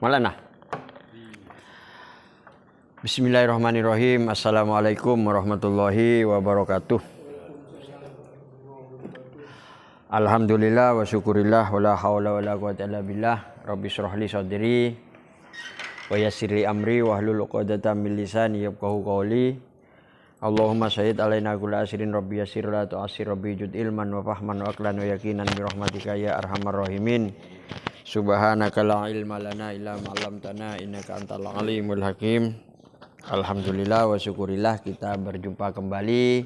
Malana. Bismillahirrahmanirrahim. Assalamualaikum warahmatullahi wabarakatuh. Alhamdulillah wa syukurillah wa la hawla wa la quwwata illa billah. Rabbi shrah li sadri wa yassir li amri wa hlul 'uqdatam min lisani yafqahu qawli. Allahumma sayyid alaina kulla asirin rabbi yassir la tu'assir rabbi jud ilman wa fahman wa aqlan wa yaqinan bi rahmatika ya arhamar rahimin. Subhanaka la ilma lana illa ma 'allamtana innaka antal alimul hakim. Alhamdulillah wa syukurillah kita berjumpa kembali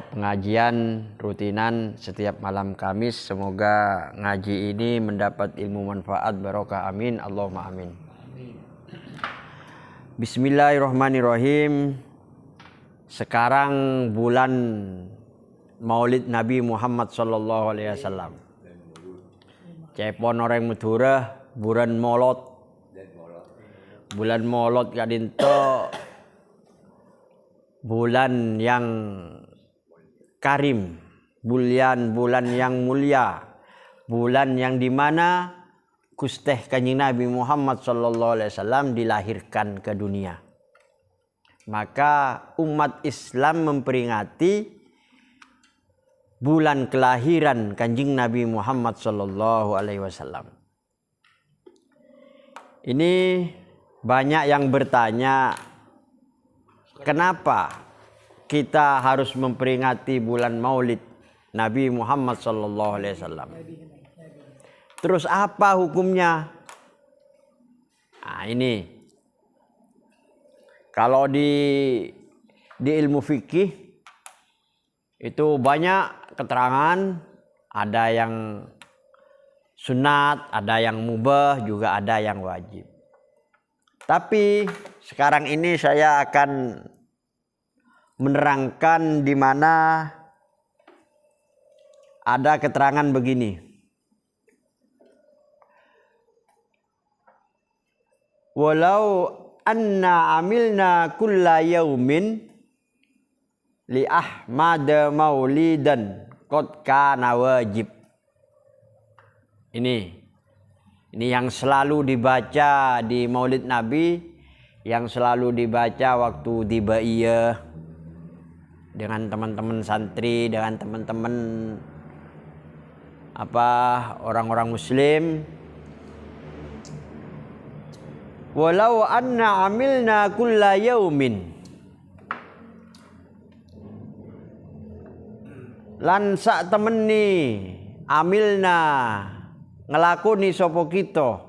pengajian rutinan setiap malam Kamis. Semoga ngaji ini mendapat ilmu manfaat barokah, amin Allahumma amin. Bismillahirrahmanirrahim. Sekarang bulan Maulid Nabi Muhammad sallallahu alaihi wasallam. Cepon orang Madura bulan Maulid. Bulan Maulid kadinto bulan yang karim, bulan yang mulia, bulan yang dimana Gusteh Kanjeng Nabi Muhammad sallallahu alaihi wasallam dilahirkan ke dunia. Maka umat Islam memperingati bulan kelahiran Kanjeng Nabi Muhammad sallallahu alaihi wasallam. Ini banyak yang bertanya, kenapa kita harus memperingati bulan Maulid Nabi Muhammad sallallahu alaihi wasallam? Terus apa hukumnya? Nah, ini kalau di ilmu fikih itu banyak keterangan, ada yang sunat, ada yang mubah, juga ada yang wajib. Tapi sekarang ini saya akan menerangkan di mana ada keterangan begini. Walau anna amilna kulla yaumin li Ahmad maulidan qad kana wajib. Ini yang selalu dibaca di Maulid Nabi, yang selalu dibaca waktu di Baiyah dengan teman-teman santri, dengan teman-teman orang-orang muslim. Walau anna amilna kulla yaumin lan sak temeni amilna ngelakoni sapa kita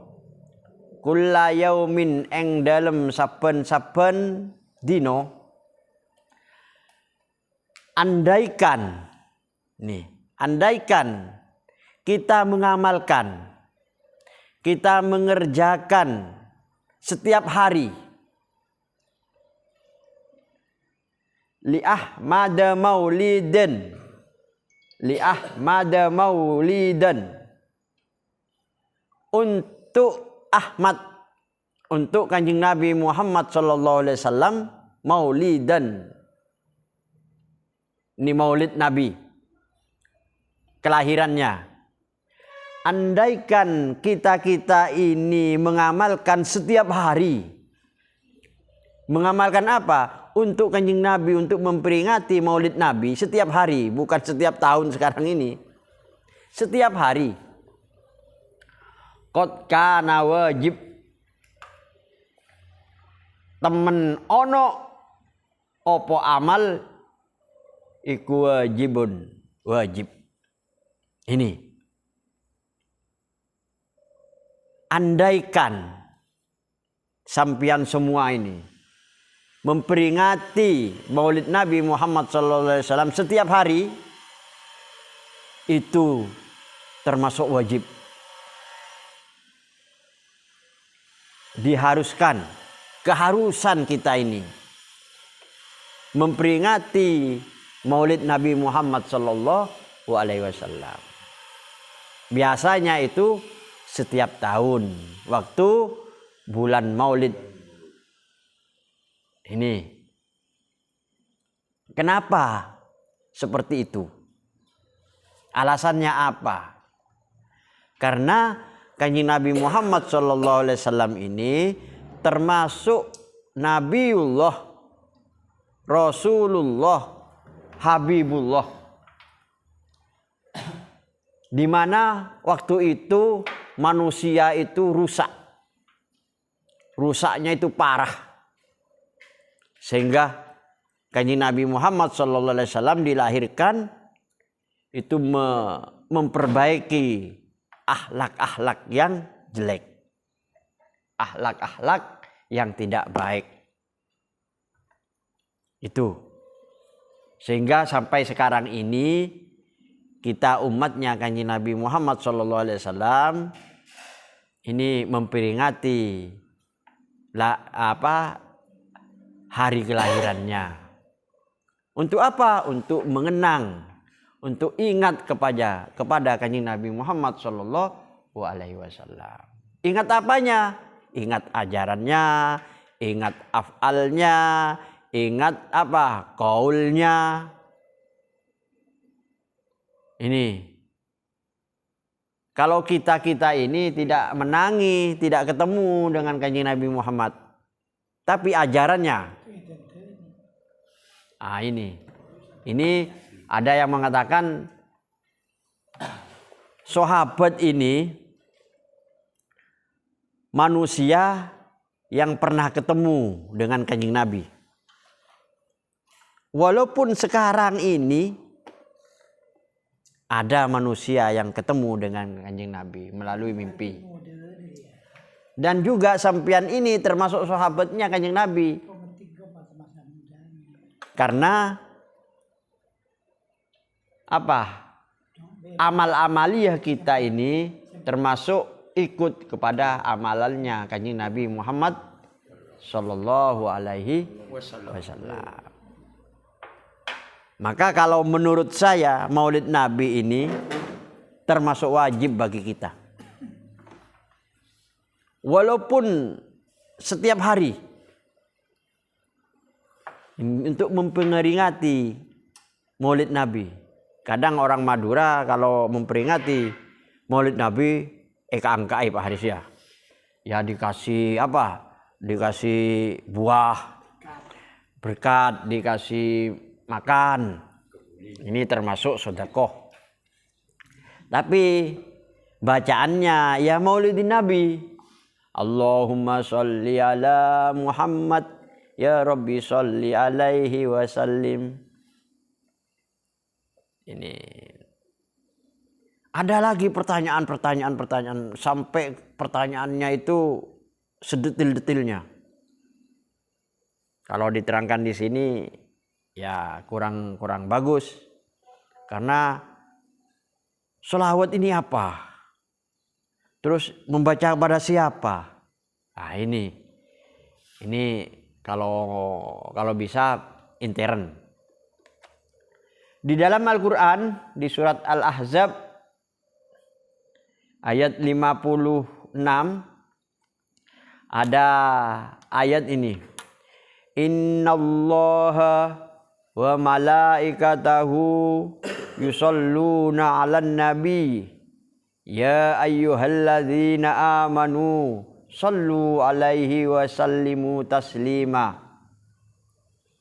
kulla yaumin eng dalem saben-saben dina. Andaikan kita mengamalkan, kita mengerjakan setiap hari li Ahmad maulidan untuk Ahmad, untuk Kanjeng Nabi Muhammad sallallahu alaihi wasallam, maulidan. Ini Maulid Nabi, kelahirannya. Andaikan kita ini mengamalkan setiap hari. Mengamalkan apa? Untuk Kanjeng Nabi, untuk memperingati Maulid Nabi setiap hari, bukan setiap tahun sekarang ini. Setiap hari. Qad kana wajib. Temen ono opo amal iku wajibun, wajib. Ini. Andaikan sampian semua ini memperingati Maulid Nabi Muhammad SAW setiap hari, itu termasuk wajib. Diharuskan, keharusan kita ini memperingati Maulid Nabi Muhammad SAW. Biasanya itu setiap tahun waktu bulan Maulid ini. Kenapa seperti itu? Alasannya apa? Karena Kanjeng Nabi Muhammad sallallahu alaihi wasallam ini termasuk Nabiullah, Rasulullah, Habibullah. Di mana waktu itu manusia itu rusak. Rusaknya itu parah. Sehingga Kanjeng Nabi Muhammad sallallahu alaihi wasallam dilahirkan itu memperbaiki akhlak-akhlak yang jelek. Akhlak-akhlak yang tidak baik. Itu. Sehingga sampai sekarang ini kita umatnya Kanjeng Nabi Muhammad SAW ini memperingati hari kelahirannya. Untuk apa? Untuk mengenang, untuk ingat kepada Kanjeng Nabi Muhammad SAW. Ingat apanya? Ingat ajarannya, ingat af'alnya, ingat qaulnya. Ini. Kalau kita ini tidak menangi, tidak ketemu dengan Kanjeng Nabi Muhammad, tapi ajarannya. Ini ada yang mengatakan sahabat ini manusia yang pernah ketemu dengan Kanjeng Nabi. Walaupun sekarang ini ada manusia yang ketemu dengan Kanjeng Nabi melalui mimpi. Dan juga sampean ini termasuk sahabatnya Kanjeng Nabi. Karena amal-amaliyah kita ini termasuk ikut kepada amalannya Kanjeng Nabi Muhammad sallallahu alaihi wasallam. Maka kalau menurut saya Maulid Nabi ini termasuk wajib bagi kita. Walaupun setiap hari untuk memperingati Maulid Nabi. Kadang orang Madura kalau memperingati Maulid Nabi angkai Pak Haris ya. Ya dikasih Dikasih buah, berkat, dikasih makan. Ini termasuk sedekah. Tapi bacaannya ya Maulidin Nabi. Allahumma sholli ala Muhammad ya Rabbi sholli alaihi wasallim. Ini ada lagi pertanyaan sampai pertanyaannya itu sedetil-detilnya. Kalau diterangkan di sini ya kurang bagus. Karena sholawat ini apa? Terus membaca kepada siapa? Nah ini kalau bisa intern. Di dalam Al-Quran di surat Al-Ahzab ayat 56 ada ayat ini. Innallaha wa malaikatahu yusholluna 'alan nabi ya ayyuhalladzina amanu shallu 'alaihi wa sallimu taslima.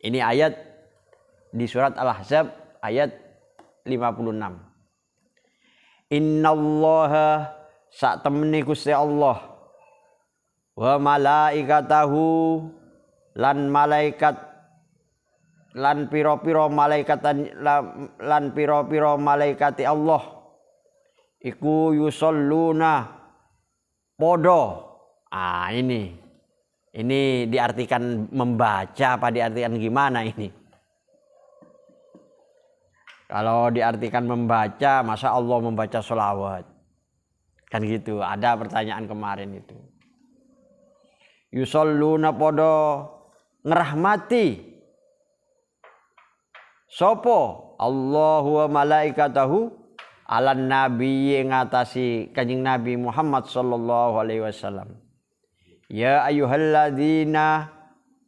Ini ayat di surat Al-Ahzab ayat 56. Innallaha sak temene Gusti Allah wa malaikatahu lan malaikat lan piro-piro malaikati Allah iku yusholluna podo. Ini diartikan membaca apa diartikan gimana ini? Kalau diartikan membaca, masa Allah membaca sholawat? Kan gitu, ada pertanyaan kemarin itu. Yusholluna podo ngerahmati. Sopo? Allahu wa malaikatahu alan nabi ngatasi Kanjeng Nabi Muhammad sallallahu alaihi wasallam. Ya ayyuhalladzina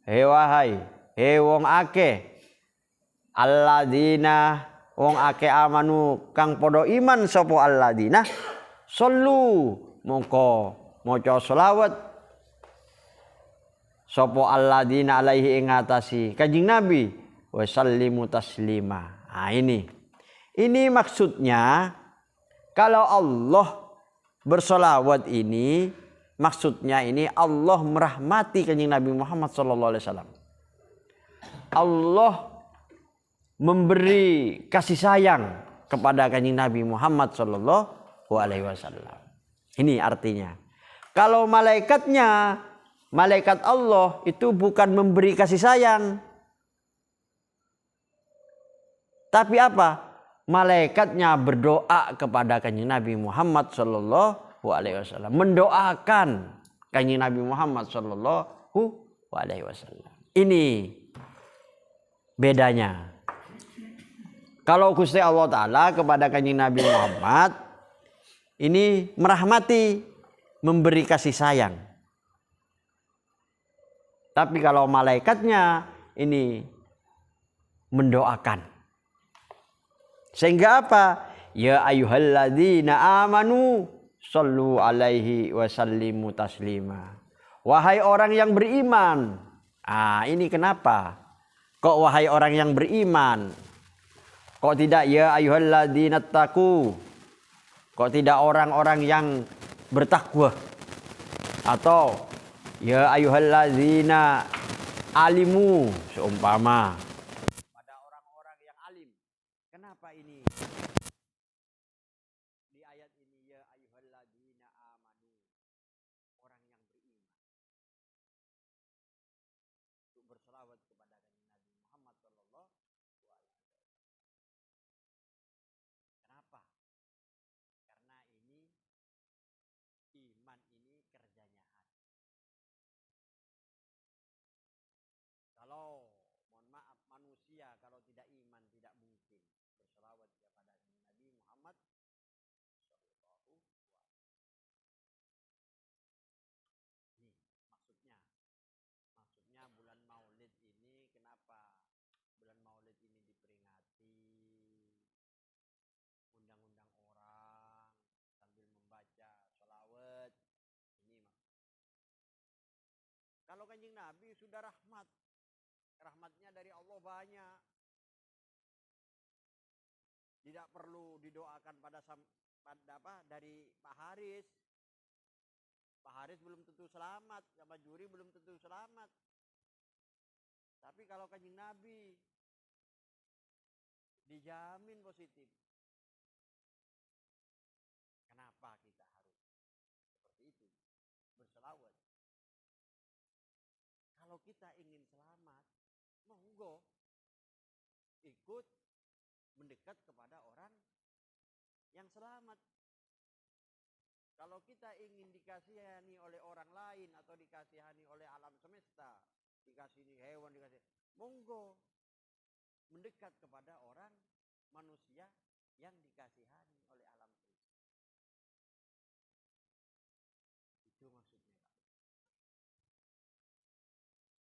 wahai wong akeh alladzina wong ake amanu kang podo iman sopo alladzina sallu mongko maca selawat sapa alladzina alaihi ing atasi Kanjeng Nabi wa sallimu taslima. Nah ini maksudnya kalau Allah bersolawat ini maksudnya ini Allah merahmati Kanjeng Nabi Muhammad sallallahu alaihi wasallam. Allah memberi kasih sayang kepada Kanjeng Nabi Muhammad sallallahu alaihi wasallam. Ini artinya. Kalau malaikatnya, malaikat Allah itu bukan memberi kasih sayang. Tapi apa? Malaikatnya berdoa kepada Kanjeng Nabi Muhammad sallallahu alaihi wasallam, mendoakan Kanjeng Nabi Muhammad sallallahu alaihi wasallam. Ini bedanya. Kalau Gusti Allah Ta'ala kepada Kanjeng Nabi Muhammad ini merahmati, memberi kasih sayang. Tapi kalau malaikatnya ini mendoakan. Sehingga apa? Ya ayyuhalladzina amanu sallu alaihi wa sallimu taslima. Wahai orang yang beriman. Ini kenapa? Kok wahai orang yang beriman? Kok tidak ya ayyuhalladzina taqu? Kok tidak orang-orang yang bertakwa? Atau ya ayyuhalladzina alimu seumpama pada orang-orang yang alim. Kenapa ini? Di ayat ini ya ayyuhalladzina amanu, orang yang beriman. Untuk berselawat kepada Nabi Muhammad sallallahu alaihi wasallam. Kenapa? Karena ini iman ini kerjanya hati. Kalau mohon maaf manusia kalau tidak iman tidak mungkin berselawat kepada Nabi Muhammad sallallahu alaihi wasallam. Nih maksudnya bulan Maulid ini kenapa bulan Maulid ini diperingati, undang-undang orang sambil membaca sholawat. Ini kalau Kanjeng Nabi sudah rahmatnya dari Allah banyak, tidak perlu didoakan pada dari Pak Haris. Pak Haris belum tentu selamat, sama Juri belum tentu selamat. Tapi kalau Kanjeng Nabi dijamin positif. Kenapa kita harus seperti itu? Berselawat. Kalau kita ingin selamat, monggo ikut mendekat kepada orang yang selamat. Kalau kita ingin dikasihani oleh orang lain atau dikasihani oleh alam semesta, dikasihi hewan, monggo mendekat kepada orang manusia yang dikasihani oleh alam semesta. Itu maksudnya.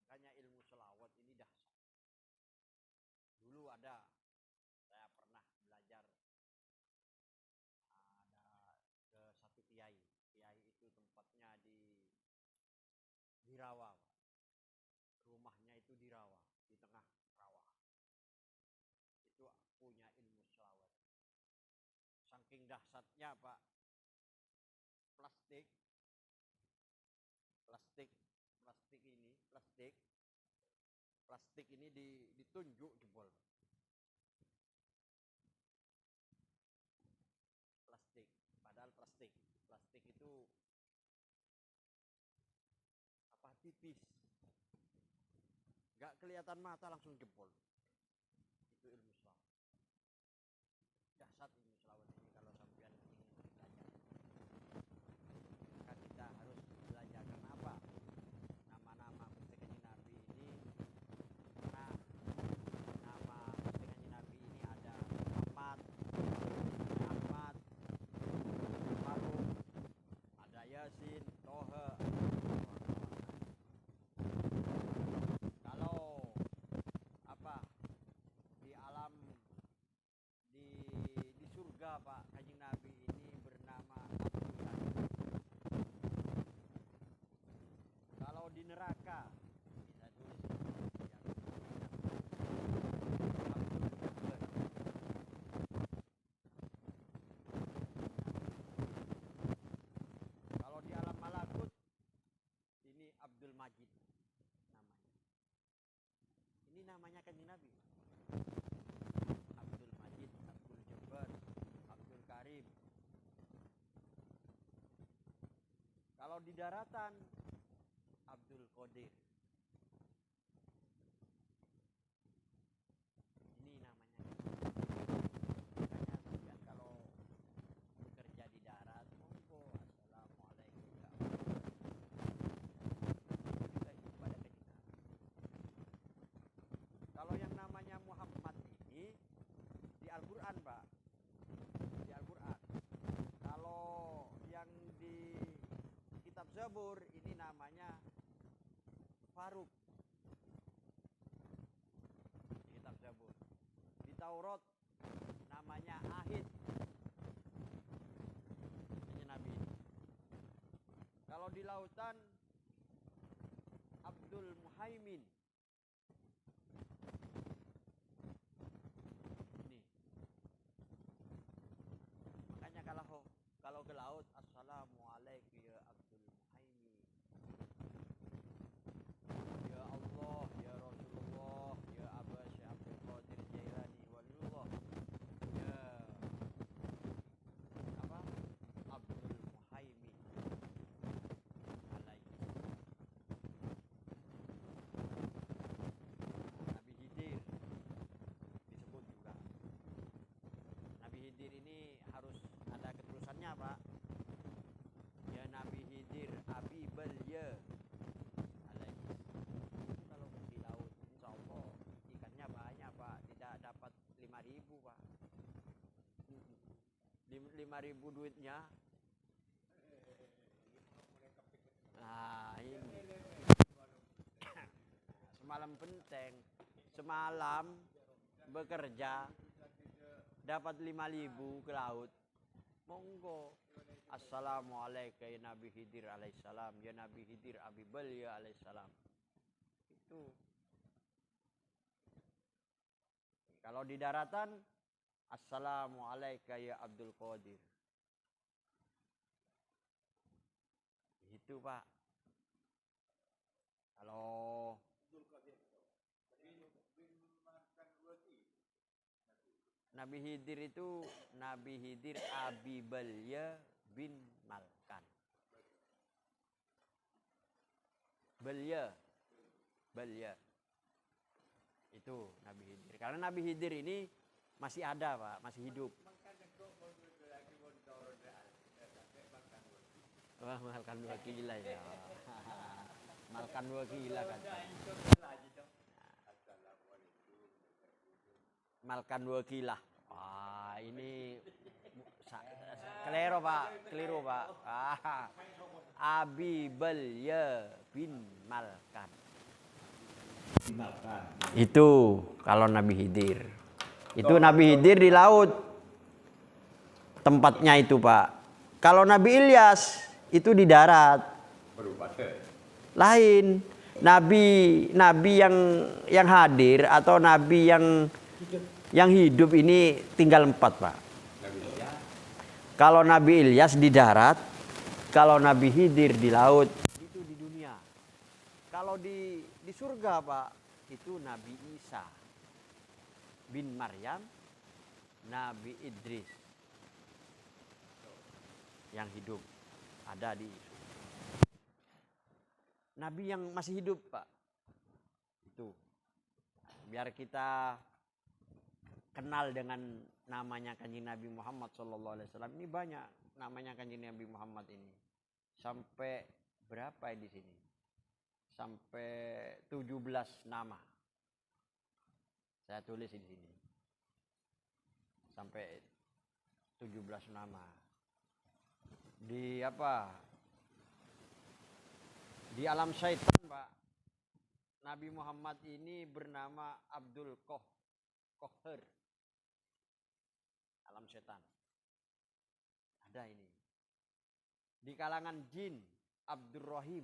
Makanya ilmu selawat ini dahsyat. Dulu saya pernah belajar ke satu kiai itu tempatnya di rawa, rumahnya itu di rawa, di tengah rawa. Itu punya ilmu selawat. Saking dahsyatnya Pak, plastik ini ditunjuk jebol. Padahal plastik itu tipis, nggak kelihatan mata langsung jebol. Itu ilmu selawat. Dahsyat ilmu selawat ini kalau sampean ingin belajar. Maka kita harus belajar. Kenapa? Nama-nama Gusti Kanjeng Nabi ini, karena nama Gusti Kanjeng Nabi ini ada Muhammad, Faruq, ada Yasin, Toha. Kalau di alam Kalau di daratan Abdul Qadir. Ini namanya. Makanya kalian kalau bekerja di darat, monggo assalamualaikum ya Allah. Juga itu pada kecintaan. Kalau yang namanya Muhammad ini di Al-Quran, Pak. Di Al-Quran. Kalau yang di kitab Zabur ini namanya Faruk. Di kitab Zabur. Di Taurat namanya Ahid. Ini Nabi. Kalau di lautan Abdul Muhaimin. Ini. Makanya kalau ke laut, assalamualaikum ya Abdul Muhaimin. Ya Allah, ya Rasulullah, ya Aba Syekh Abdul Qadir Jailani Waliullah. Ya apa? Abdul Muhaimin alaihi. Nabi Khidir disebut juga. Nabi Khidir ini harus ada keterusannya, Pak. Ya Nabi Khidir Abi Balya alaihi. Itu kalau di laut, insya Allah ikannya banyak, Pak. Tidak dapat 5.000, Pak. 5.000 duitnya. Nah ini semalam penting. Semalam bekerja dapat 5.000 ke laut. Monggo. Assalamualaikum ya Nabi Khidir alaihissalam. Ya Nabi Khidir Abi Balya alaihissalam. Itu. Kalau di daratan, assalamualaikum ya Abdul Qadir. Itu, Pak. Kalau Nabi Khidir itu Nabi Khidir Abi Balya bin Malkan. Balya. Itu Nabi Khidir. Karena Nabi Khidir ini masih ada, Pak, masih hidup. Wah, malkan 2 kilo ya. Malkan 2 kilo kan. Malkan 2 kilo. Wah, ini keliru, Pak. Abi Balya bin Malkan. Itu kalau Nabi Khidir. Itu Nabi Khidir di laut. Tempatnya itu, Pak. Kalau Nabi Ilyas itu di darat. Lain. Nabi yang hadir atau nabi yang hidup ini tinggal 4, Pak. Kalau Nabi Ilyas di darat, kalau Nabi Khidir di laut, itu di dunia. Kalau di surga, Pak, itu Nabi Isa bin Maryam, Nabi Idris yang hidup ada di surga. Nabi yang masih hidup, Pak. Itu. Biar kita kenal dengan namanya Kanjeng Nabi Muhammad SAW. Ini banyak namanya Kanjeng Nabi Muhammad ini. Sampai berapa di sini? Sampai 17 nama. Saya tulis di sini. Sampai 17 nama. Di apa? Di alam syaitan, Pak. Nabi Muhammad ini bernama Abdul Qahhar. Alam setan. Ada ini. Di kalangan jin, Abdurrahim.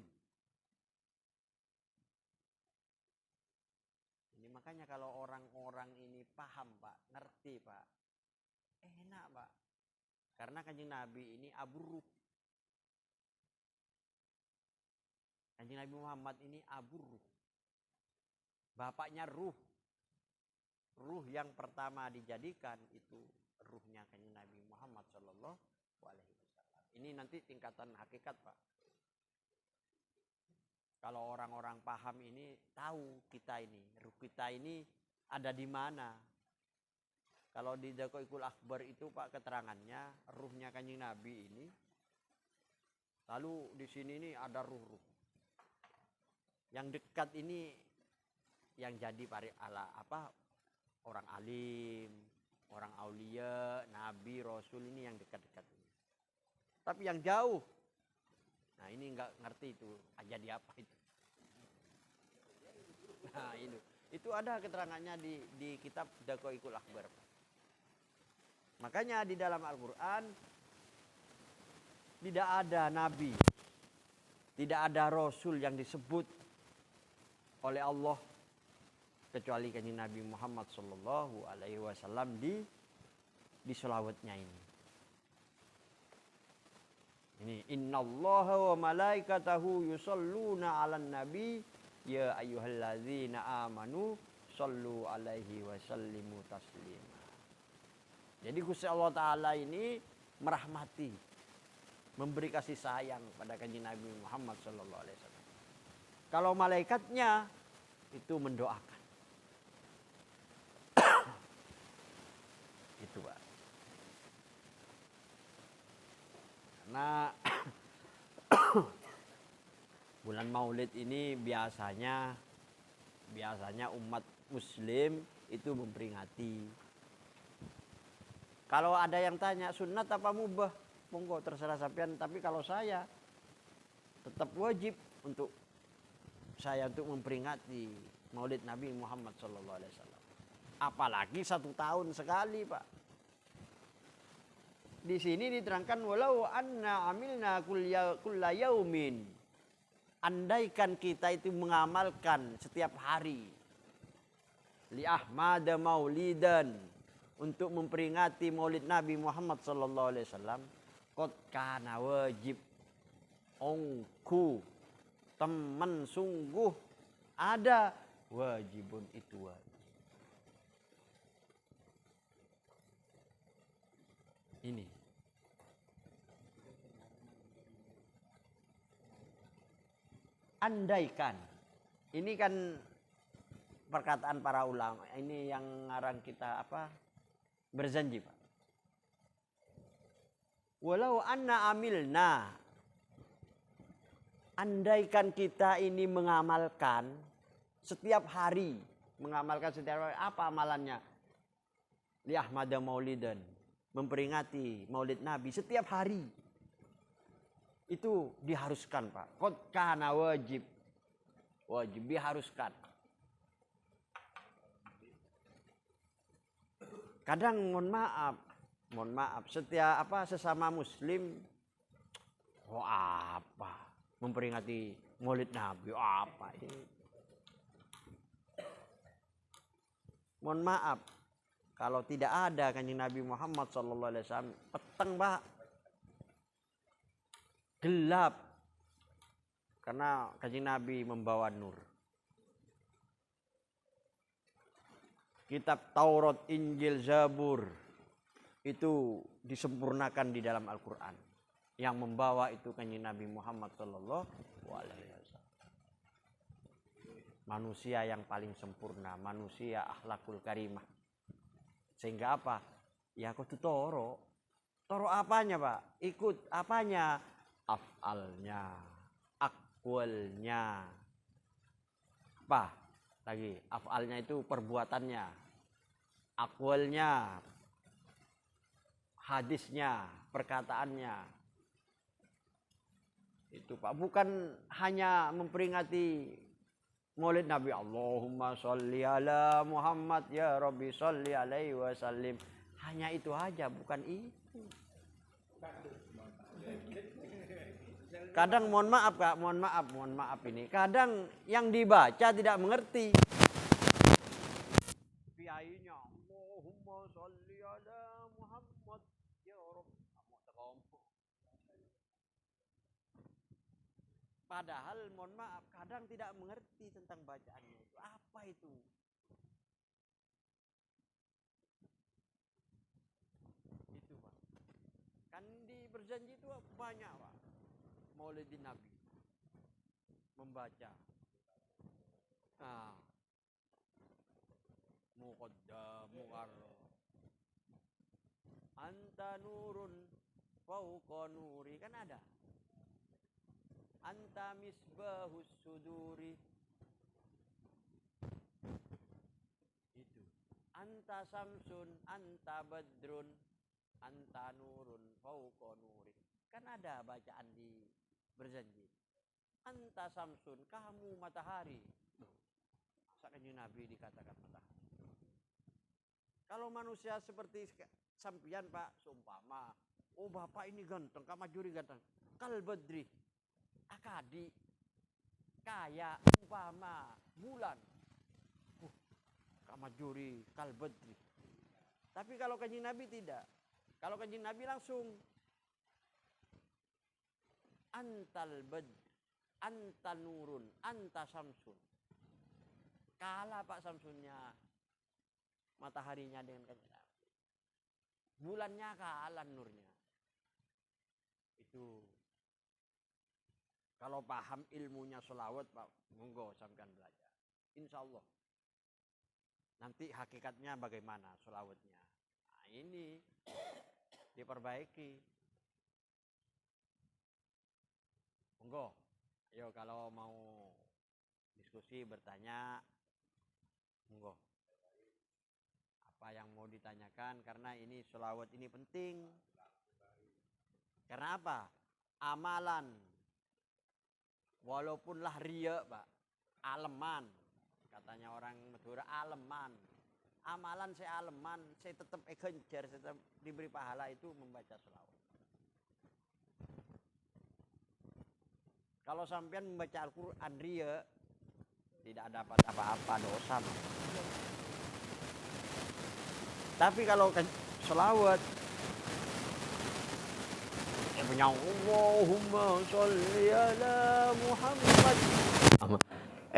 Ini makanya kalau orang-orang ini paham, Pak, ngerti, Pak. Enak, Pak. Karena Kanjeng Nabi ini Abu Ruh. Kanjeng Nabi Muhammad ini Abu Ruh. Bapaknya Ruh. Ruh yang pertama dijadikan itu ruhnya Kanjeng Nabi Muhammad SAW. Ini nanti tingkatan hakikat, Pak. Kalau orang-orang paham ini tahu ruh kita ini ada di mana. Kalau di Daqaiqul Akhbar itu Pak keterangannya ruhnya Kanjeng Nabi ini. Lalu di sini ini ada ruh-ruh. Yang dekat ini yang jadi orang alim, orang aulia, nabi, rasul ini yang dekat-dekat ini. Tapi yang jauh, nah ini nggak ngerti itu jadi apa itu. Nah itu ada keterangannya di kitab Daqaiqul Akhbar. Makanya di dalam Al-Quran tidak ada nabi, tidak ada rasul yang disebut oleh Allah kecuali Kanjeng Nabi Muhammad sallallahu alaihi wasallam di sholawatnya ini. Ini innallaha wa malaikatahu yusholluna 'alan nabi ya ayyuhalladzina amanu shollu alaihi wa sallimu taslima. Jadi Gusti Allah Ta'ala ini merahmati, memberi kasih sayang pada Kanjeng Nabi Muhammad sallallahu alaihi wasallam. Kalau malaikatnya itu mendoakan. Itu Pak. Karena bulan Maulid ini biasanya umat Muslim itu memperingati. Kalau ada yang tanya sunat apa mubah, monggo terserah sampean. Tapi kalau saya tetap wajib untuk memperingati Maulid Nabi Muhammad SAW. Apalagi 1 tahun sekali Pak. Di sini diterangkan walau anna amilna kulla yaumin. Andaikan kita itu mengamalkan setiap hari li Ahmad maulidan untuk memperingati Maulid Nabi Muhammad sallallahu alaihi wasallam, qad kana wajib ongku teman sungguh ada wajibun itu wajib. Ini andaikan, ini kan perkataan para ulama, ini yang ngarang kita berjanji Pak. Walau anna amilna, andaikan kita ini mengamalkan setiap hari, apa amalannya? Li Ahmad maulidan, memperingati Maulid Nabi setiap hari. Itu diharuskan Pak. Qad kana wajib diharuskan. Kadang mohon maaf sesama muslim memperingati Maulid Nabi apa ini. Mohon maaf kalau tidak ada Kanjeng Nabi Muhammad sallallahu alaihi wasallam, peteng Pak. Gelap. Karena Kanjeng Nabi membawa nur. Kitab Taurat, Injil, Zabur itu disempurnakan di dalam Al-Quran. Yang membawa itu Kanjeng Nabi Muhammad sallallahu alaihi wasallam. Manusia yang paling sempurna, manusia akhlakul karimah. Sehingga apa? Ya kudu toro. Toro apanya Pak? Ikut apanya? Af'alnya, akwalnya. Apa? Lagi, af'alnya itu perbuatannya. Akwalnya, hadisnya, perkataannya. Itu Pak, bukan hanya memperingati Maulid Nabi, Allahumma sholli ala Muhammad ya Rabbi sholli alaihi wasallim. Hanya itu aja, bukan itu. Kadang mohon maaf Kak, mohon maaf ini. Kadang yang dibaca tidak mengerti. Piainya Allahumma sholli ala Muhammad ya Rabbi. Padahal mohon maaf, kadang tidak mengerti tentang bacaannya itu. Apa itu? Itu Pak. Kan di berjanji itu banyak Pak. Maulidin Nabi. membaca. Nah, muqaddamu anta nurun fauqa nuri, kan ada. Anta misbahus suduri, itu. Anta samsun, anta badrun, anta nurun fauqa nuri. Kan ada bacaan di berjanji. Anta samsun, kamu matahari. Masa kanjeng Nabi dikatakan matahari? Kalau manusia seperti sampian Pak, seumpama, oh bapak ini ganteng, Kak Majuri ganteng. Kal badri, akadi, kaya, umpama, bulan. Kak Majuri, kal badri. Tapi kalau kanjeng Nabi tidak. Kalau kanjeng Nabi langsung antal badr, anta nurun, anta samsun. Kalah Pak Samsunnya mataharinya dengan kanjeng Nabi. Bulannya kalah nurnya. Itu. Kalau paham ilmunya sholawat Pak, monggo sampean belajar. Insya Allah. Nanti hakikatnya bagaimana sholawatnya. Nah ini diperbaiki. Monggo. Ayo kalau mau diskusi bertanya, monggo. Apa yang mau ditanyakan, karena ini sholawat ini penting. Karena apa? Amalan. Walaupunlah riya Pak, aleman. Katanya orang Madura, aleman. Amalan saya aleman, saya tetap genjar, saya tetap diberi pahala itu membaca sholawat. Kalau sampean membaca Al-Quran riya, tidak dapat apa-apa, dosa. Tapi kalau sholawat, punya Allahumma sholli ala Muhammad.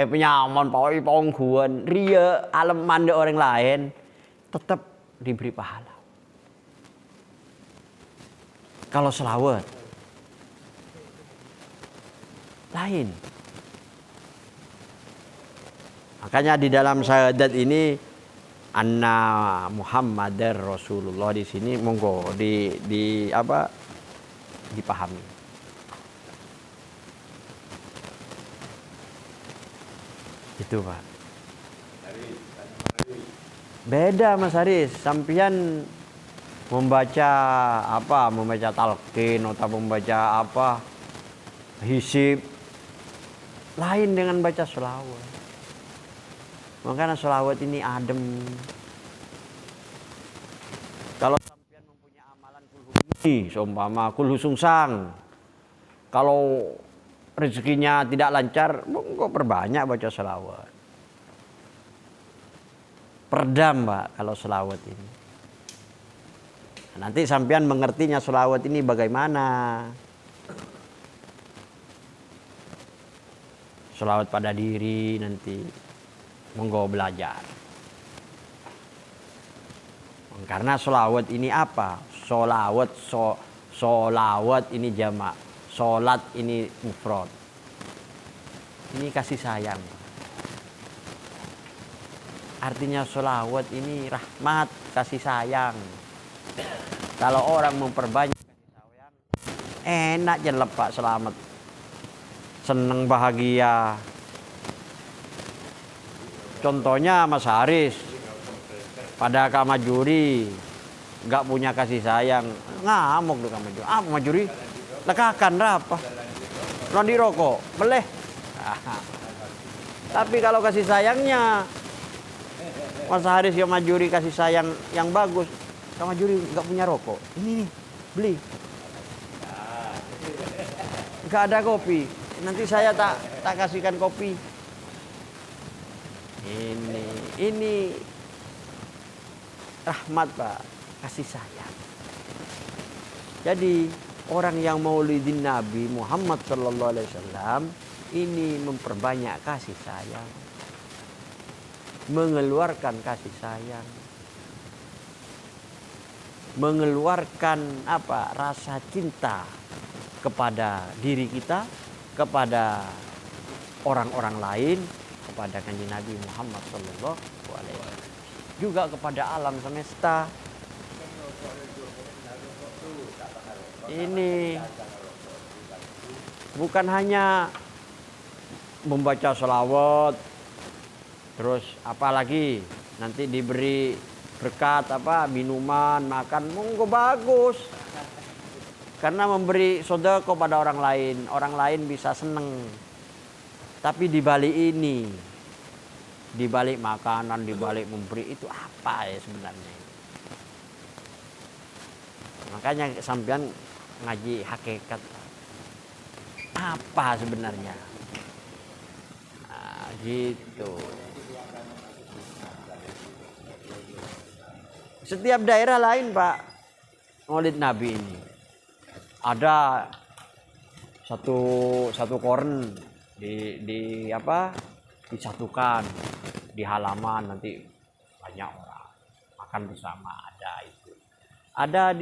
Punya aman pawai pongguan ria aleman dari orang lain, tetap diberi pahala. Kalau sholawat lain. Makanya di dalam syahadat ini anna Muhammadar Rasulullah, di sini monggo di apa dipahami. Itu Pak. Beda Mas Haris, sampian membaca apa, membaca talqin atau membaca apa hisib, lain dengan baca sholawat. Makanya sholawat ini adem. Kalau sampean mempunyai amalan kulhuni, seumpama kulhu sungsang, kalau rezekinya tidak lancar, kok perbanyak baca sholawat. Perdam Pak kalau sholawat ini. Nanti sampean mengertinya sholawat ini bagaimana. Sholawat pada diri nanti monggo belajar. Karena sholawat ini apa? Sholawat ini jamak, sholat ini mufrad. Ini kasih sayang. Artinya sholawat ini rahmat, kasih sayang. Kalau orang memperbanyak kasih sayang, enak jelas Pak, selamat, seneng, bahagia. Contohnya Mas Haris pada Kak Majuri nggak punya kasih sayang, ngamuk tuh Kak Majuri. Ah Majuri, lekakan apa? Londi rokok, beleh. Tapi kalau kasih sayangnya Mas Haris Kak Majuri kasih sayang yang bagus, Kak Majuri nggak punya rokok. Ini nih, beli. Nggak ada kopi. Nanti saya tak kasihkan kopi. Ini rahmat Pak, kasih sayang. Jadi orang yang maulidin Nabi Muhammad sallallahu alaihi wasallam ini memperbanyak kasih sayang, mengeluarkan kasih sayang, mengeluarkan apa? Rasa cinta kepada diri kita, kepada orang-orang lain, kepada Kanjeng Nabi Muhammad sallallahu alaihi wasallam, juga kepada alam semesta. Ini bukan hanya membaca sholawat, terus apalagi nanti diberi berkat minuman, makan, monggo bagus. Karena memberi sedekah kepada orang lain bisa seneng. Tapi di balik ini, di balik makanan, di balik memberi itu apa ya sebenarnya? Makanya sampean ngaji hakikat apa sebenarnya? Nah, gitu. Setiap daerah lain Pak, Maulid Nabi ini ada satu koren disatukan di halaman, nanti banyak orang makan bersama, ada itu. Ada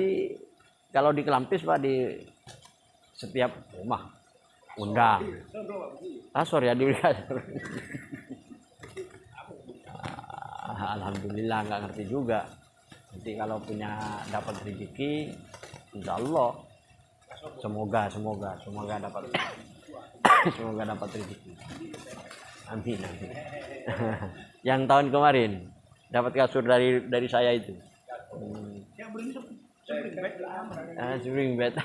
kalau di Kelampis Pak, di setiap rumah undang. Sorry ya alhamdulillah nggak ngerti juga. Nanti kalau punya dapat rezeki, insya Allah semoga dapat semoga dapat rezeki. Amin. Yang tahun kemarin dapat kasur dari saya itu. Spring bed.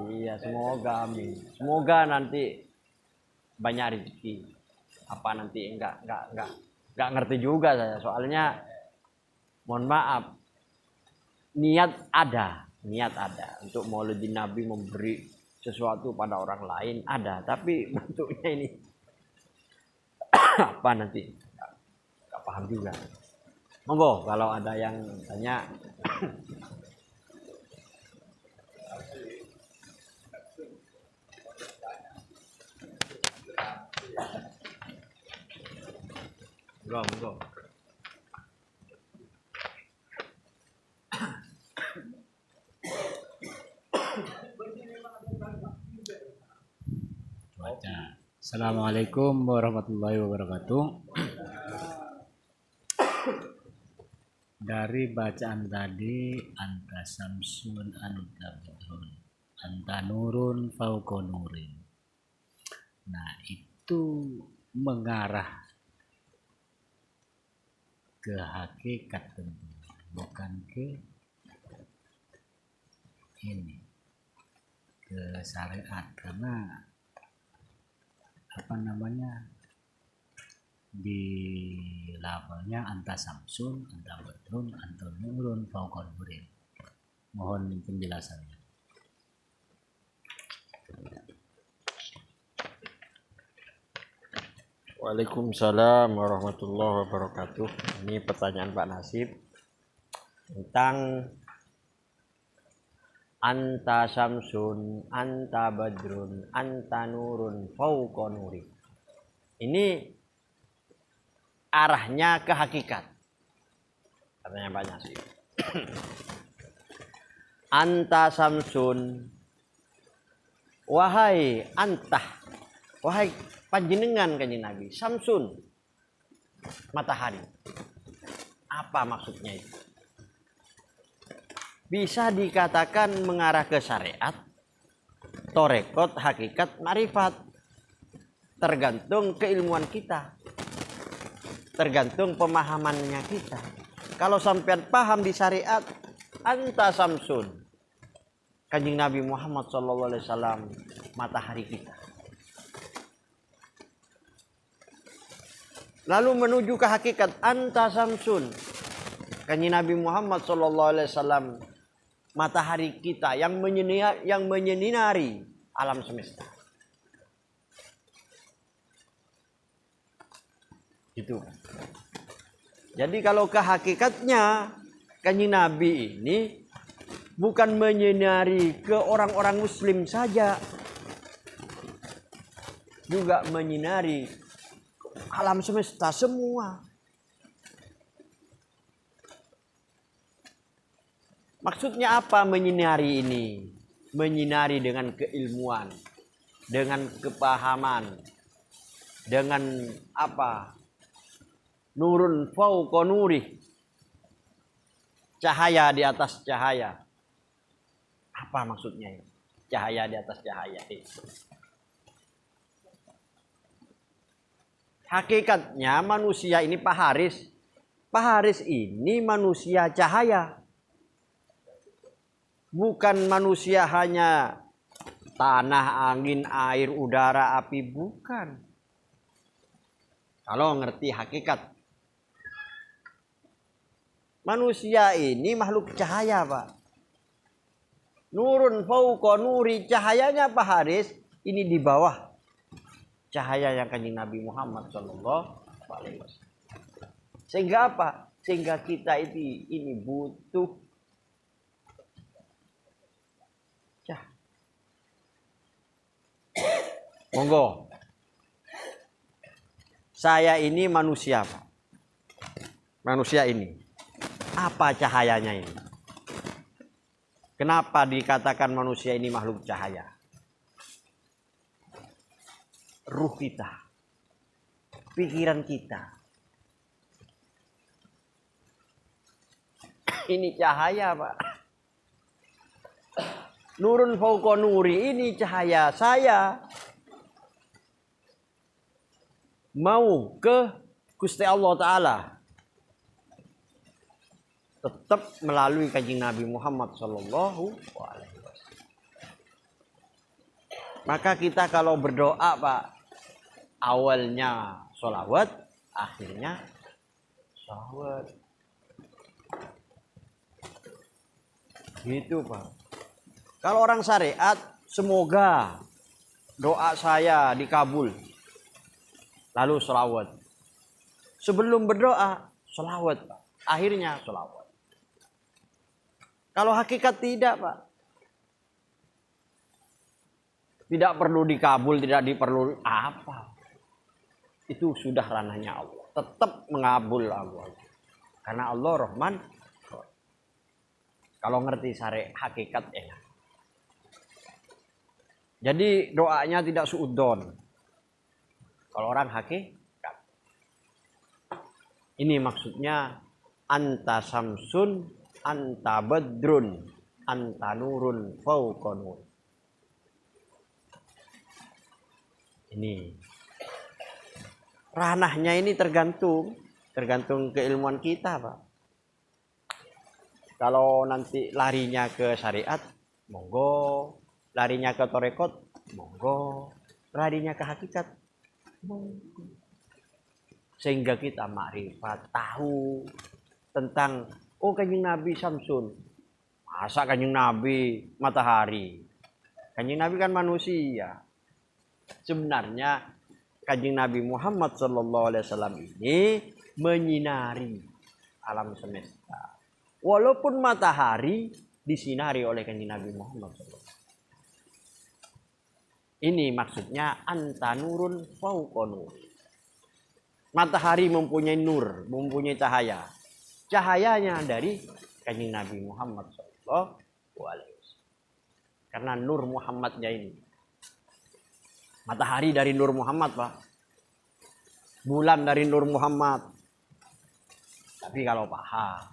Iya, semoga amin. Semoga nanti banyak rezeki. Apa nanti enggak ngerti juga saya. Soalnya mohon maaf, niat ada untuk Maulidin Nabi, memberi sesuatu pada orang lain ada, tapi bentuknya ini apa nanti nggak paham juga. Monggo kalau ada yang tanya. Monggo. Assalamualaikum warahmatullahi wabarakatuh. Dari bacaan tadi, anta samsun, anta badrun, anta nurun fauqa nurin. Nah, itu mengarah ke hakikat tentu, bukan ke ini, ke syariat. Karena di labelnya anta samsun, anta badrun, anta nurun fauqa nurin. Mohon penjelasannya. Waalaikumsalam warahmatullahi wabarakatuh. Ini pertanyaan Pak Nasib tentang anta samsun, anta badrun, anta nurun fauqa nuri. Ini arahnya ke hakikat. Katanya Pak Nasib. Anta samsun, wahai antah, wahai panjenengan Kanjeng Nabi, samsun, matahari. Apa maksudnya itu? Bisa dikatakan mengarah ke syariat, torekot, hakikat, marifat. Tergantung keilmuan kita, tergantung pemahamannya kita. Kalau sampean paham di syariat, anta samsun, Kanjeng Nabi Muhammad SAW, matahari kita. Lalu menuju ke hakikat, anta samsun, Kanjeng Nabi Muhammad SAW, matahari kita yang menyinari alam semesta. Itu. Jadi kalau ke hakikatnya, Kanjeng Nabi ini bukan menyinari ke orang-orang muslim saja, juga menyinari alam semesta semua. Maksudnya apa menyinari ini? menyinari dengan keilmuan, dengan kepahaman, dengan apa? Nurun fauqa nuri. Cahaya di atas cahaya. Apa maksudnya ini? Cahaya di atas cahaya. Hakikatnya manusia ini Pak Haris. Pak Haris ini manusia cahaya. Bukan manusia hanya tanah, angin, air, udara, api. Bukan. Kalau ngerti hakikat. Manusia ini makhluk cahaya, Pak. Nurun fauqa nuri. Cahayanya Pak Haris ini di bawah cahaya yang Kanjeng Nabi Muhammad SAW. Sehingga apa? Sehingga kita ini butuh monggo. Saya ini manusia, Pak. Manusia ini. Apa cahayanya ini? Kenapa dikatakan manusia ini makhluk cahaya? Ruh kita. Pikiran kita. Ini cahaya, Pak. Nurun fauqa nuri, ini cahaya saya. Mau ke Gusti Allah Ta'ala, tetap melalui Kanjeng Nabi Muhammad Sallallahu Alaihi Wasallam. Maka kita kalau berdoa, Pak, awalnya sholawat, akhirnya sholawat. Gitu, Pak. Kalau orang syariat, semoga doa saya dikabul. Lalu sholawat. Sebelum berdoa, sholawat, Pak. Akhirnya sholawat. Kalau hakikat tidak, Pak. Tidak perlu dikabul, tidak diperlu apa. Itu sudah ranahnya Allah. Tetap mengabul Allah. Karena Allah Rahman. Kalau ngerti syariat hakikat enak. Jadi doanya tidak suudon. Kalau orang hakikat. Ini maksudnya anta samsun, anta badrun, anta nurun fauqa nur. Ini ranahnya ini tergantung keilmuan kita, Pak. Kalau nanti larinya ke syariat, monggo. Larinya ke torekot, monggo. Larinya ke hakikat, monggo. Sehingga kita makrifat, tahu tentang Kanjeng Nabi Samsun. Masa Kanjeng Nabi matahari? Kanjeng Nabi kan manusia. Sebenarnya Kanjeng Nabi Muhammad SAW ini menyinari alam semesta. Walaupun matahari disinari oleh Kanjeng Nabi Muhammad SAW. Ini maksudnya anta nurun fauqa nur. Matahari mempunyai nur, mempunyai cahaya. Cahayanya dari Kanjeng Nabi Muhammad SAW. Karena nur Muhammadnya ini. Matahari dari nur Muhammad, Pak. Bulan dari nur Muhammad. Tapi kalau paham.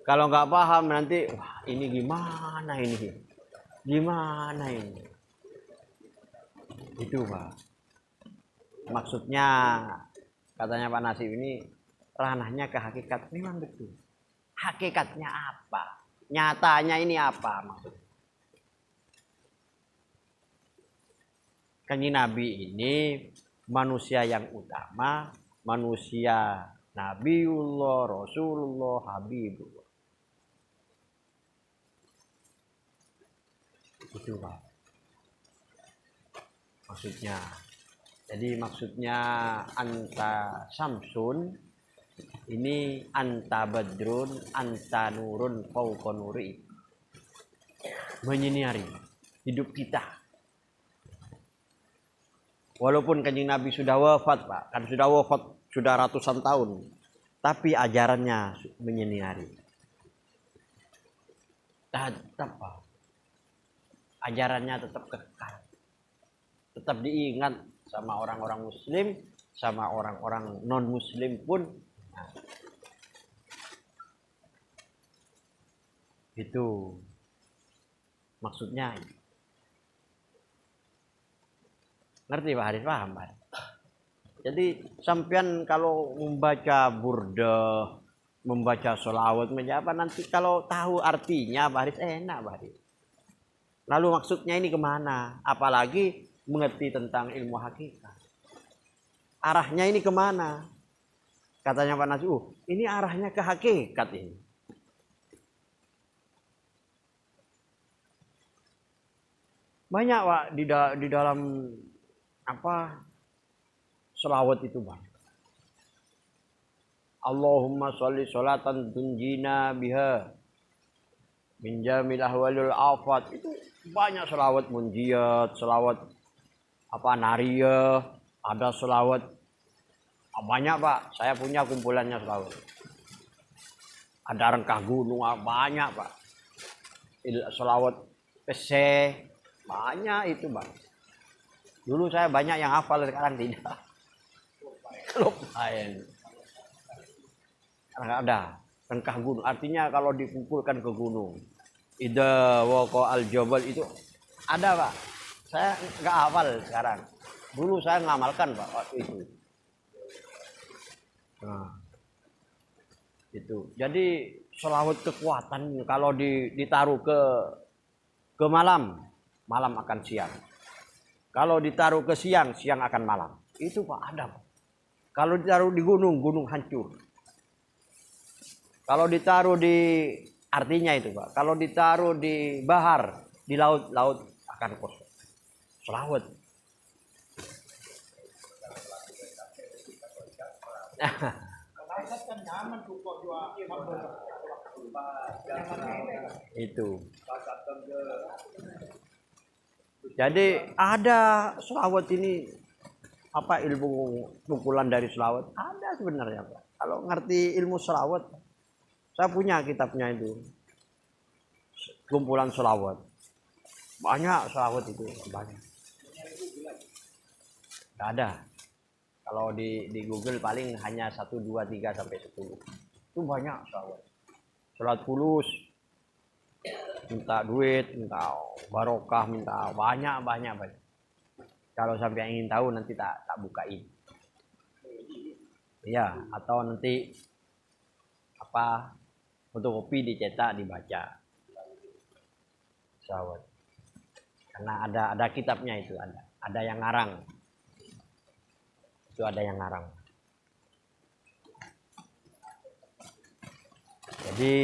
Kalau nggak paham nanti, wah ini gimana ini? Gimana ini? Itu, Pak. Maksudnya, katanya Pak Nasib ini, ranahnya ke hakikat. Memang betul. Hakikatnya apa? Nyatanya ini apa maksudnya? Kanjeng Nabi ini manusia yang utama, manusia Nabiullah, Rasulullah, Habibullah. Itu, Pak. Maksudnya. Jadi maksudnya anta samsun, ini anta badrun, anta nurun fauqa nuri. Menyinari hidup kita. Walaupun Kanjeng Nabi sudah wafat, Pak. Kan sudah wafat, sudah ratusan tahun. tapi ajarannya menyinari. Tetap Pak, ajarannya tetap kekal, tetap diingat sama orang-orang muslim, sama orang-orang non muslim pun. Nah, itu maksudnya. Ngerti Pak Haris? Paham Pak? Jadi sampean kalau membaca burda, membaca sholawat, apa nanti kalau tahu artinya Pak Haris enak Pak Haris. Lalu maksudnya ini kemana? Apalagi mengerti tentang ilmu hakikat. Arahnya ini kemana? Katanya Pak Nasi, ini arahnya ke hakikat ini. Banyak Pak di dalam apa sholawat itu Pak. Allahumma sholli sholatan tunjina biha min jamil ahwalil afat. Itu banyak sholawat munjiat, sholawat apa nariyah, ada sholawat banyak Pak. Saya punya kumpulannya sholawat. Ada rengkah gunung banyak Pak. Sholawat peseh banyak itu Pak. Dulu saya banyak yang hafal, sekarang tidak. Lupain. Karena ada rengkah gunung. Artinya kalau dikumpulkan ke gunung. Ida waqa al jabal itu ada Pak. Saya nggak hafal sekarang. Dulu saya ngamalkan Pak waktu itu. Nah, itu. Jadi sholawat kekuatan kalau ditaruh ke malam, malam akan siang. Kalau ditaruh ke siang, siang akan malam. Itu Pak ada Pak. Kalau ditaruh di gunung, gunung hancur. Kalau ditaruh di artinya itu Pak. Kalau ditaruh di bahar, di laut, laut akan kosong. Sholawat. Itu. Jadi ada sholawat ini apa ilmu pukulan dari sholawat? Ada sebenarnya Pak. Kalau ngerti ilmu sholawat, saya punya kitabnya itu. Kumpulan sholawat. Banyak sholawat itu, banyak. Nggak ada. Kalau di Google paling hanya 1, 2, 3 sampai 10. Itu banyak sholawat. Sholat kulus, minta duit, minta barokah, minta banyak. Kalau sampai ingin tahu nanti tak bukain. Iya, atau nanti apa fotokopi dicetak dibaca. Sholawat. Karena ada kitabnya itu ada yang ngarang. Itu ada yang ngarang. Jadi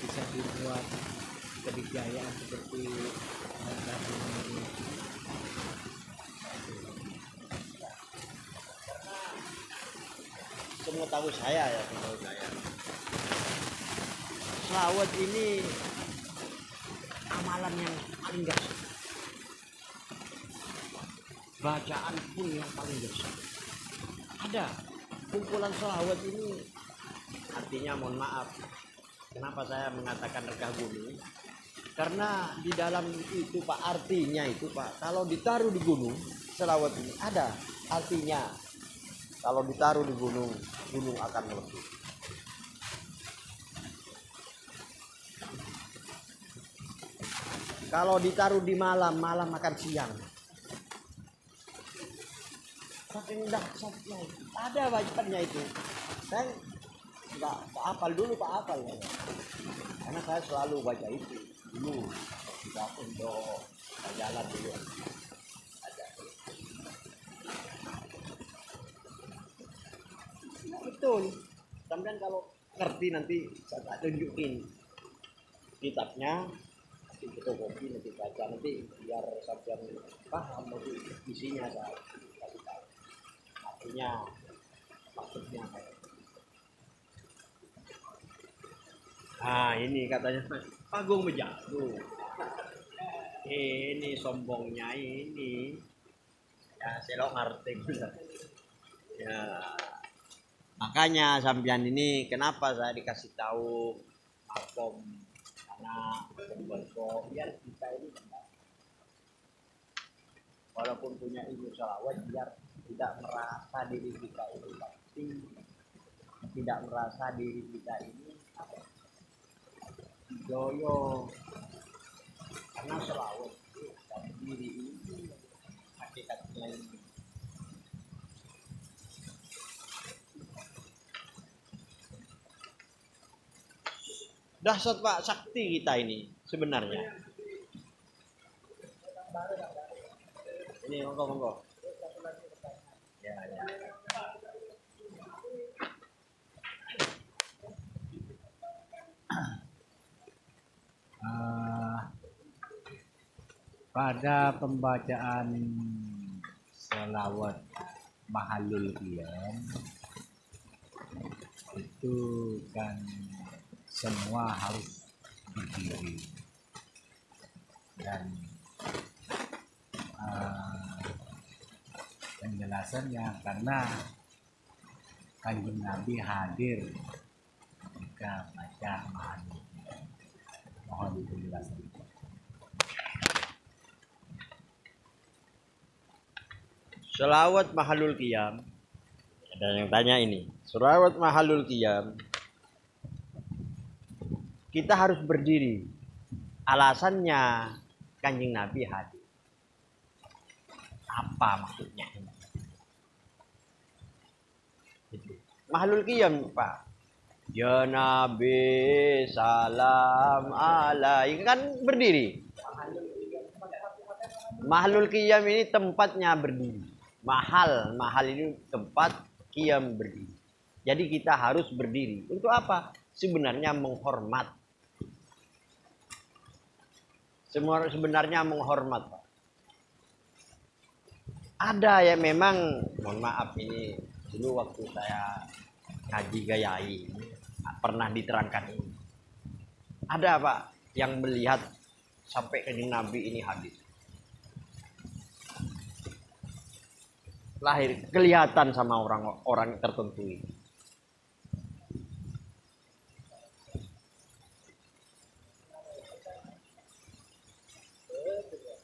bisa dibuat kedikdayaan seperti semua tahu saya ya, sholawat ini amalan yang paling dasar. Bacaan pun yang paling dasar. Ada kumpulan sholawat ini, artinya mohon maaf, kenapa saya mengatakan rengkah gunung? Karena di dalam itu Pak, artinya itu Pak, kalau ditaruh di gunung, sholawat ini ada artinya. Kalau ditaruh di gunung, gunung akan meletus. Kalau ditaruh di malam, malam akan siang. Saking dahsyatnya itu. Ada bacaannya itu. Saya nggak hafal dulu Pak, hafal ya. Karena saya selalu baca itu dulu. Tidak untuk jalan dulu. Ada. Ya, betul. Sampai kalau ngerti nanti saya tunjukin kitabnya. fotokopi nanti baca nanti biar sampean paham nanti isinya saya kasih tahu artinya maksudnya kayak. Nah ini katanya Agung Bejago. Ini sombongnya ini. Ya selok ngerti bener. Ya makanya sampean ini kenapa saya dikasih tahu Makom karena Makom biar kita ini walaupun punya ilmu salawat biar tidak merasa diri kita ini penting, tidak merasa diri kita ini joyo karena selawat diri ini hakikatnya ini. Dahsyat Pak sakti kita ini sebenarnya. Ini monggo. Ya, ya. Pada pembacaan selawat Mahalul Qiyam itu kan semua harus berdiri dan penjelasannya karena Kanjeng Nabi hadir ketika baca Mahalul Qiyam. Mohon penjelasan. Selawat Mahalul Qiyam. Ada yang tanya ini. Selawat Mahalul Qiyam. Kita harus berdiri. Alasannya Kanjeng Nabi hadir. Apa maksudnya? Mahalul Qiyam, Pak. Ya Nabi salam alaik kan berdiri. Mahalul Qiyam ini tempatnya berdiri. Mahal ini tempat qiyam berdiri. Jadi kita harus berdiri. Untuk apa? Sebenarnya menghormat. Sebenarnya menghormat. Ada ya memang, mohon maaf ini dulu waktu saya ngaji gayai pernah diterangkan ini. Ada Pak yang melihat sampai Kanjeng Nabi ini hadir. Lahir kelihatan sama orang tertentu ini.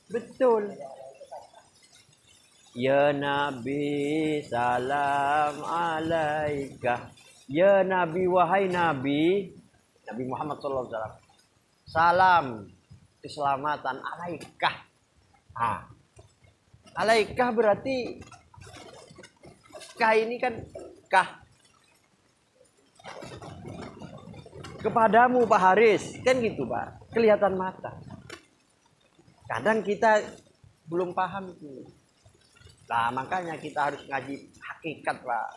Betul. Ya Nabi salam alaika. Ya Nabi wahai Nabi Nabi Muhammad sallallahu alaihi wasallam. Salam keselamatan alaika. Alaika berarti kah ini kan kah kepadamu Pak Haris kan gitu Pak, kelihatan mata. Kadang kita belum paham itu. Nah makanya kita harus ngaji hakikat Pak.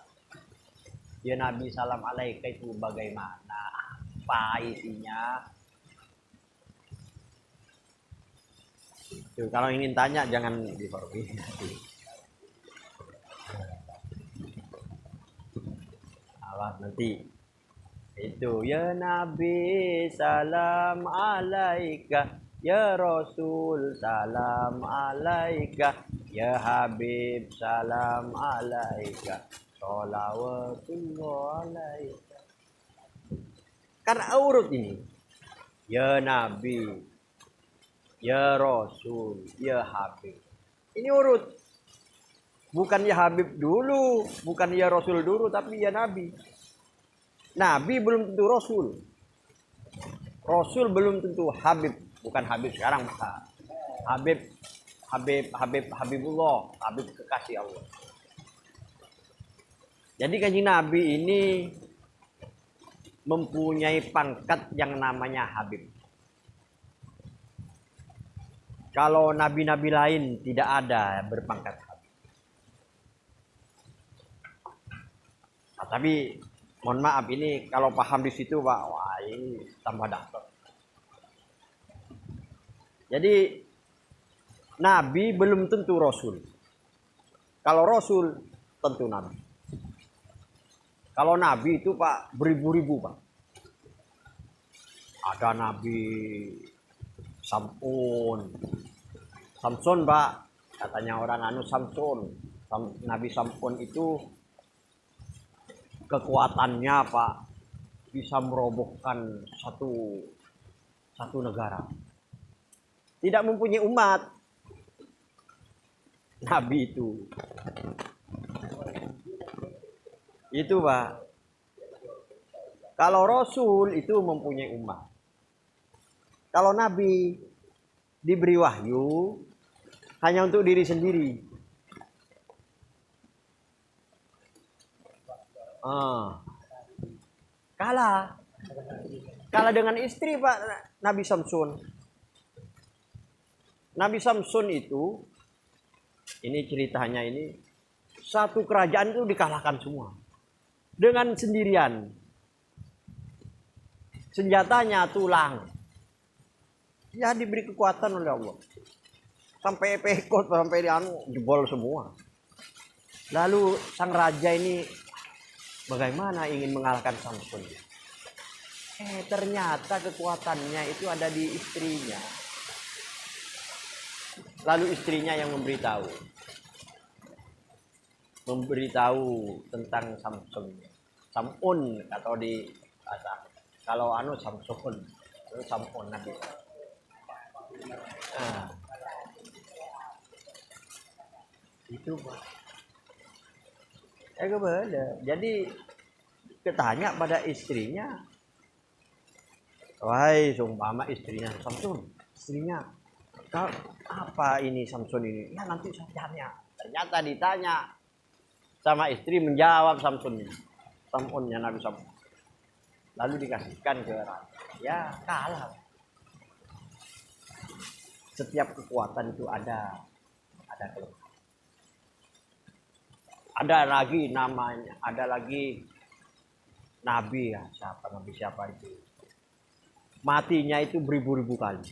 Ya Nabi salam alaika itu bagaimana, apa isinya. Tuh, kalau ingin tanya jangan di forum ini. Nanti itu ya Nabi salam alaika, ya Rasul salam alaika, ya Habib salam alaika, sholawatullah alaika. Karena urut ini ya Nabi, ya Rasul, ya Habib. Ini urut. Bukan ya Habib dulu, bukan ya Rasul dulu, tapi ya Nabi. Nabi belum tentu Rasul. Rasul belum tentu Habib, bukan Habib sekarang maka. Habibullah, Habib kekasih Allah. Jadi Kanjeng Nabi ini mempunyai pangkat yang namanya Habib. Kalau nabi-nabi lain tidak ada berpangkat Habib. Nah, tapi mohon maaf ini kalau paham di situ Pak, wah ini tambah dapat. Jadi nabi belum tentu rasul. Kalau rasul tentu nabi. Kalau nabi itu Pak beribu-ribu Pak. Ada nabi Samson Pak. Katanya orang Samson. Nabi Samson itu kekuatannya Pak bisa merobohkan satu negara. Tidak mempunyai umat. Nabi itu. Itu Pak. Kalau Rasul itu mempunyai umat. Kalau Nabi diberi wahyu hanya untuk diri sendiri. Kalah dengan istri Pak Nabi Samsun. Nabi Samsun itu, ini ceritanya ini, satu kerajaan itu dikalahkan semua. Dengan sendirian. Senjatanya tulang. Ya diberi kekuatan oleh Allah. Sampai pekot, sampai jebol semua. Lalu sang raja ini bagaimana ingin mengalahkan Samson? Ternyata kekuatannya itu ada di istrinya. Lalu istrinya yang memberitahu tentang Samson. Samson atau di kalau Samson, itu Samson nanti. Itu Pak. Jadi ketanya pada istrinya, wahai seumpama istrinya Samson, istrinya, kau apa ini Samson ini? Ya nanti saya tanya. Ternyata ditanya sama istri, menjawab Samsonnya Nabi Samson. Lalu dikasihkan ke raja. Ya kalah. Setiap kekuatan itu ada kelemahan. Ada lagi namanya, ada lagi nabi ya, siapa itu. Matinya itu beribu-ribu kali.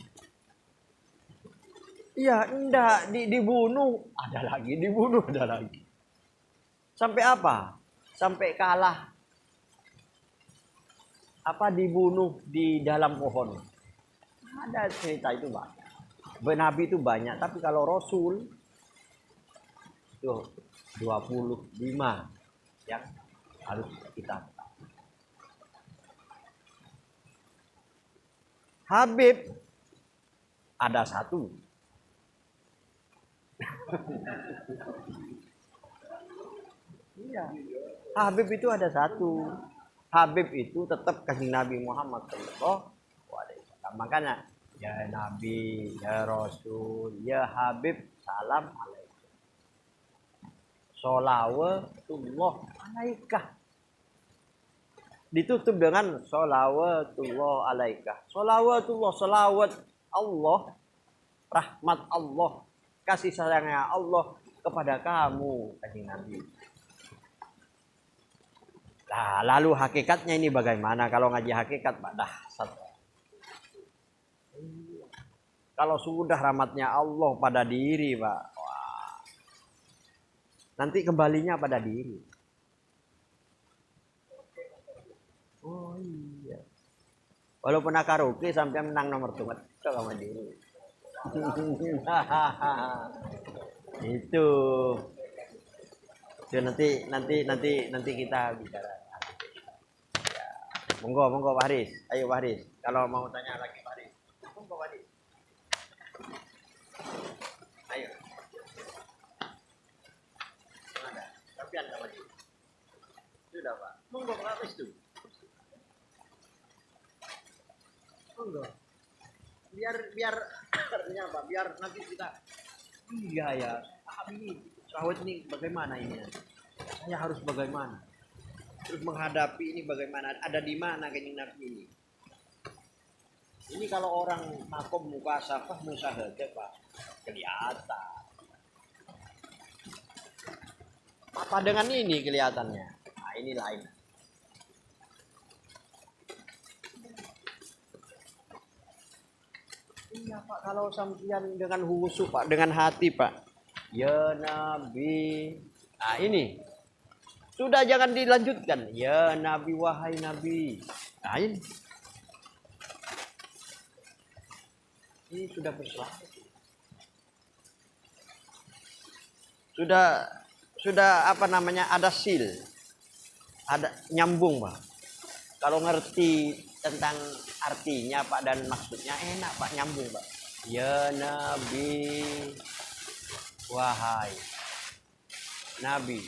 Iya, enggak dibunuh, ada lagi, dibunuh ada lagi. Sampai apa? Sampai kalah. Dibunuh di dalam pohon. Ada cerita itu banyak. Nabi itu banyak, tapi kalau Rasul itu 25 yang harus kita tahu. Habib ada satu. Iya. Habib itu ada satu. Habib itu tetap Kanjeng Nabi Muhammad SAW. Makanya ya Nabi, ya Rasul, ya Habib, salam alaikum. Sholawatullah alaikah. Ditutup dengan sholawatullah alaikah. Sholawatullah, sholawat Allah, rahmat Allah, kasih sayangnya Allah kepada kamu, Kanjeng Nabi. Nah, lalu hakikatnya ini bagaimana? Kalau ngaji hakikat, Pak, kalau sudah rahmatnya Allah pada diri, Pak, wah, nanti kembalinya pada diri. Oh iya. Walaupun karaoke sampai menang nomor tunggal itu sama diri. Itu nanti kita bicara. Ya. Monggo Pak Haris. Ayo Pak Haris. Kalau mau tanya lagi Pak Haris. Monggo Pak Haris. Ayo. Ada. Tapi Anda maju. Sudah Pak. Monggo Pak Haris tuh. Monggo. Biar apa? Biar nanti kita ya. Ini syahwat ini bagaimana ini? Saya harus bagaimana? Terus menghadapi ini bagaimana? Ada di mana Kanjeng Nabi ini? Ini kalau orang makom muka safah musyahadah Pak, kelihatan. Apa dengan ini kelihatannya? Nah, ini lain. Iya Pak, kalau sampean dengan khusyuk Pak, dengan hati Pak. Ya Nabi. Nah ini sudah jangan dilanjutkan. Ya Nabi, wahai Nabi. Nah ini sudah bersalah. Sudah apa namanya, ada sil, ada nyambung Pak. Kalau ngerti tentang artinya Pak dan maksudnya enak Pak, nyambung Pak. Ya Nabi, wahai Nabi.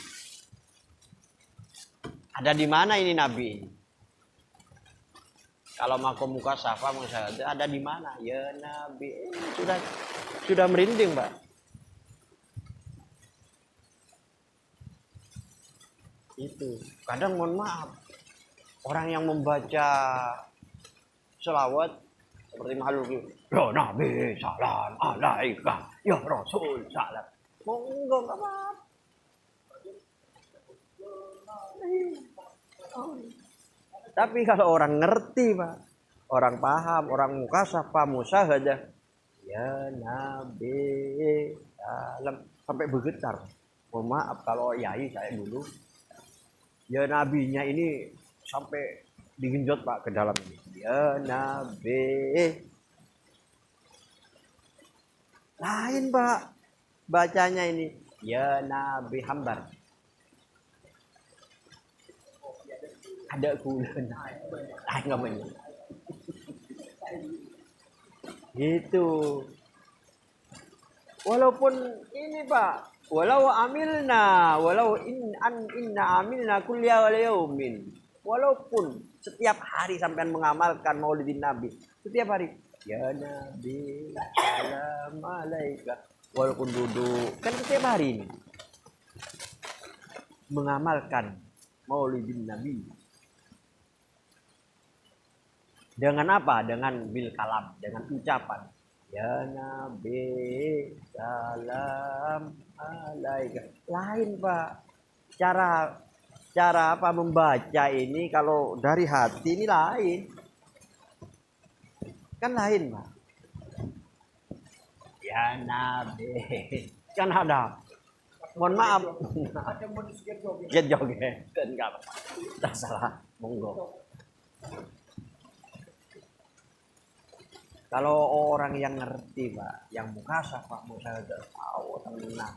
Ada di mana ini Nabi? Kalau makom muka safa musyahadah ada di mana? Ya Nabi. Sudah merinding Pak. Itu kadang mohon maaf, orang yang membaca selawat seperti makhluk itu, ya Nabi salam alaika, ya Rasul salam, monggo nggak apa-apa. Tapi kalau orang ngerti Pak, orang paham, orang mukasafa musyahadah, ya Nabi salam, sampai bergetar. Mohon maaf kalau yai saya dulu, ya nabinya ini sampai digenjot Pak ke dalam ini. Ya Nabi. Lain Pak bacanya ini. Ya Nabi hambar. Ada kulen. Lain namanya. Gitu. Walaupun ini Pak, walau amilna, inna amilna kulliya yaumin. Walaupun setiap hari sampean mengamalkan Maulidin Nabi, setiap hari ya Nabi salam alaika. Walaupun duduk kan setiap hari ini mengamalkan Maulidin Nabi. Dengan apa? Dengan bil kalam, dengan ucapan. Ya Nabi salam alaika. Lain Pak. Cara apa membaca ini kalau dari hati ini lain. Kan lain Pak. Ya Nabi. Kan ada. Mohon maaf. Ada modus get joget. Kan enggak apa-apa. Tak salah. Monggo. Kalau orang yang ngerti Pak, yang mukasafa musyahadah, tahu tenang.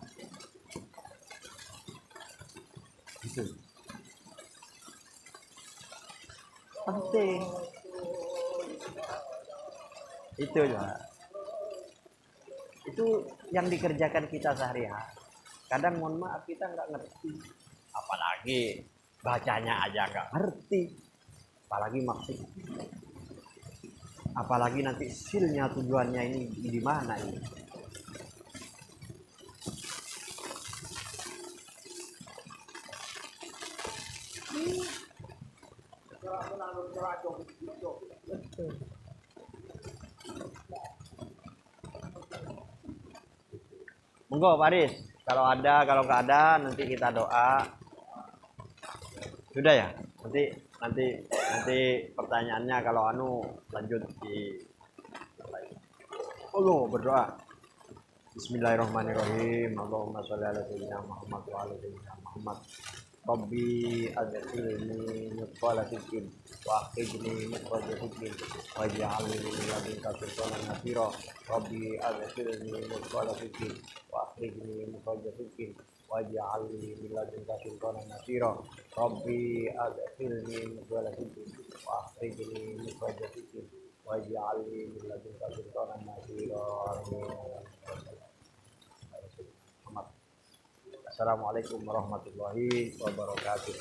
Itu penting. Itu ya. Itu yang dikerjakan kita sehari-hari. Kadang mohon maaf kita nggak ngerti, apalagi bacanya aja nggak ngerti, apalagi maksud. Apalagi nanti silnya tujuannya ini di mana ini. Monggo Pak Aris, kalau nggak ada nanti kita doa. Sudah ya? Nanti pertanyaannya kalau lanjut di berdoa. Bismillahirrahmanirrahim. Allahumma sholli ala sayyidina Muhammad wa ala sayyidina Muhammad. Rabbi adkhilni mudkhala sidqin wa akhrijni mukhraja sidqin waj'alni min ladunka sultanan nasira. Rabbi adkhilni mudkhala sidqin wa akhrijni mukhraja sidqin waj'alni min ladunka sultanan nasira. Rabbi adkhilni mudkhala sidqin wa akhrijni mukhraja sidqin waj'alni min ladunka sultanan nasira. Assalamualaikum warahmatullahi wabarakatuh.